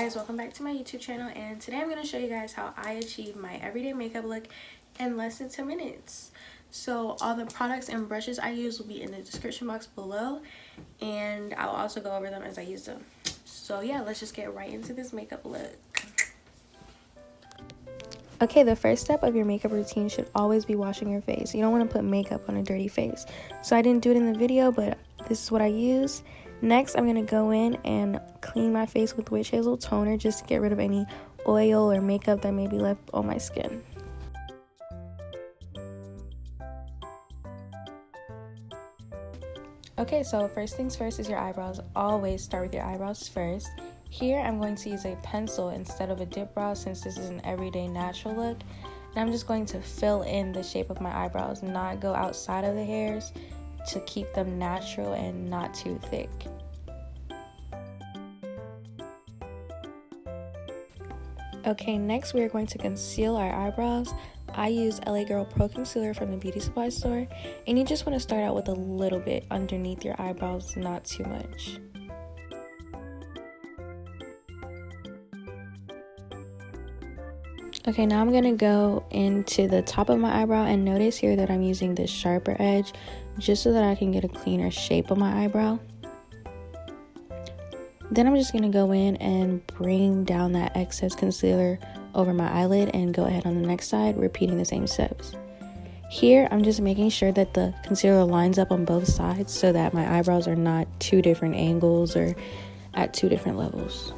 guys, welcome back to my YouTube channel, and today I'm going to show you guys how I achieve my everyday makeup look in less than 10 minutes. So all the products and brushes I use will be in the description box below, and I'll also go over them as I use them. So yeah, let's just get right into this makeup look. Okay, the first step of your makeup routine should always be washing your face. You don't want to put makeup on a dirty face. So I didn't do it in the video, but this is what I use. Next, I'm going to go in and clean my face with Witch Hazel toner just to get rid of any oil or makeup that may be left on my skin. Okay, so first things first is your eyebrows. Always start with your eyebrows first. Here, I'm going to use a pencil instead of a dip brow since this is an everyday natural look. And I'm just going to fill in the shape of my eyebrows, not go outside of the hairs, to keep them natural and not too thick. Okay, next we are going to conceal our eyebrows. I use LA Girl Pro Concealer from the beauty supply store, and you just want to start out with a little bit underneath your eyebrows, not too much. Okay, now I'm going to go into the top of my eyebrow, and notice here that I'm using this sharper edge just so that I can get a cleaner shape of my eyebrow. Then I'm just going to go in and bring down that excess concealer over my eyelid and go ahead on the next side, repeating the same steps. Here, I'm just making sure that the concealer lines up on both sides so that my eyebrows are not two different angles or at two different levels.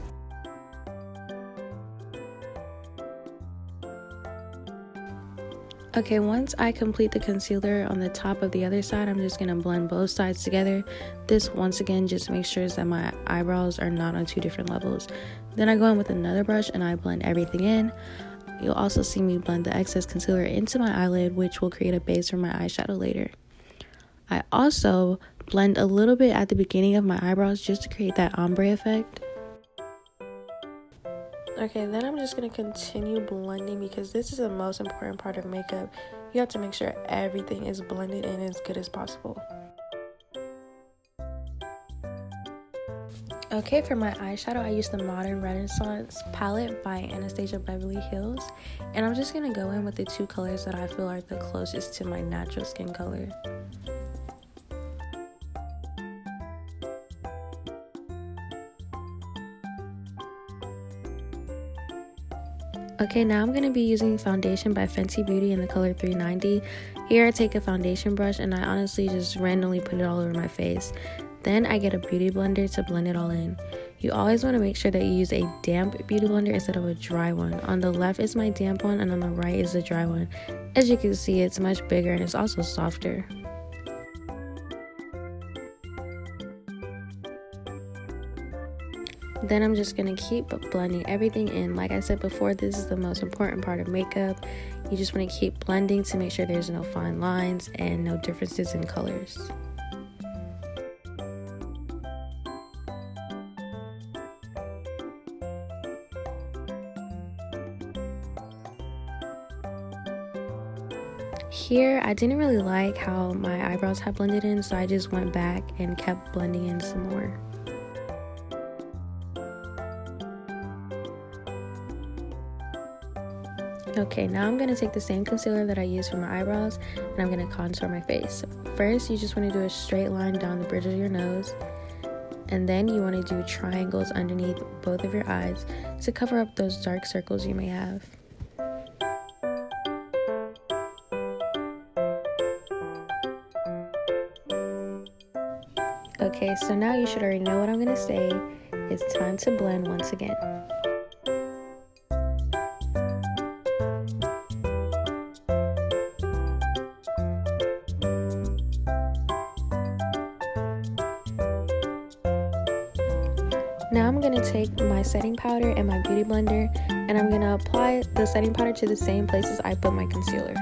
Okay, once I complete the concealer on the top of the other side, I'm just going to blend both sides together. This, once again, just makes sure that my eyebrows are not on two different levels. Then I go in with another brush and I blend everything in. You'll also see me blend the excess concealer into my eyelid, which will create a base for my eyeshadow later. I also blend a little bit at the beginning of my eyebrows just to create that ombre effect. Okay, then I'm just going to continue blending because this is the most important part of makeup. You have to make sure everything is blended in as good as possible. Okay, for my eyeshadow, I use the Modern Renaissance palette by Anastasia Beverly Hills. And I'm just going to go in with the two colors that I feel are the closest to my natural skin color. Okay, now I'm going to be using foundation by Fenty Beauty in the color 390. Here I take a foundation brush and I honestly just randomly put it all over my face. Then I get a beauty blender to blend it all in. You always want to make sure that you use a damp beauty blender instead of a dry one. On the left is my damp one and on the right is the dry one. As you can see, it's much bigger and it's also softer. Then I'm just going to keep blending everything in. Like I said before, this is the most important part of makeup. You just want to keep blending to make sure there's no fine lines and no differences in colors. Here, I didn't really like how my eyebrows had blended in, so I just went back and kept blending in some more. Okay, now I'm going to take the same concealer that I used for my eyebrows and I'm going to contour my face. First, you just want to do a straight line down the bridge of your nose, and then you want to do triangles underneath both of your eyes to cover up those dark circles you may have. Okay, so now you should already know what I'm going to say. It's time to blend once again. Now I'm going to take my setting powder and my beauty blender, and I'm going to apply the setting powder to the same places I put my concealer.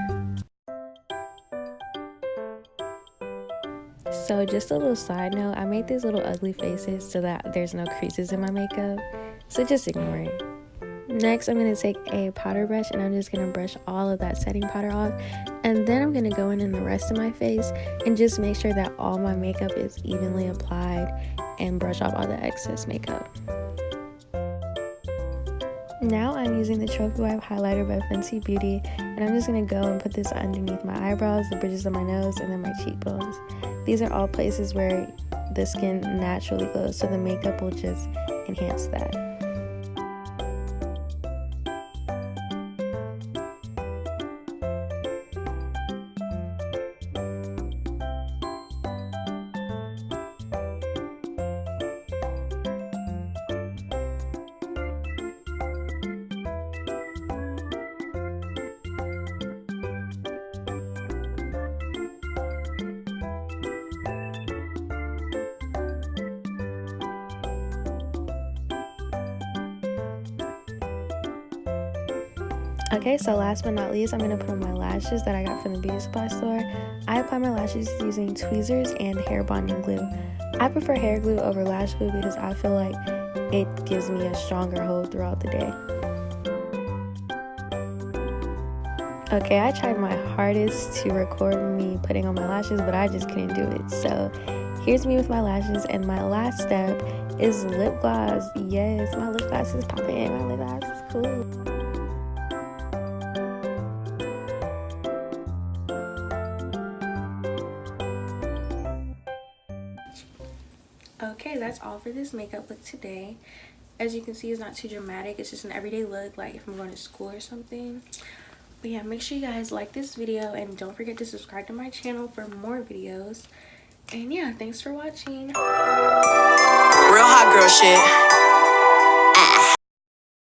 So just a little side note, I made these little ugly faces so that there's no creases in my makeup, so just ignore it. Next, I'm going to take a powder brush and I'm just going to brush all of that setting powder off, and then I'm going to go in the rest of my face and just make sure that all my makeup is evenly applied and brush off all the excess makeup. Now I'm using the Trophy Wipe highlighter by Fenty Beauty, and I'm just going to go and put this underneath my eyebrows, the bridges of my nose, and then my cheekbones. These are all places where the skin naturally glows, so the makeup will just enhance that. Okay, so last but not least, I'm going to put on my lashes that I got from the beauty supply store. I apply my lashes using tweezers and hair bonding glue. I prefer hair glue over lash glue because I feel like it gives me a stronger hold throughout the day. Okay, I tried my hardest to record me putting on my lashes, but I just couldn't do it. So here's me with my lashes, and my last step is lip gloss. Yes, my lip gloss is popping. My lip gloss is cool. Okay, that's all for this makeup look today. As you can see, it's not too dramatic. It's just an everyday look, like if I'm going to school or something. But yeah, make sure you guys like this video and don't forget to subscribe to my channel for more videos. And yeah, thanks for watching. Real hot girl shit.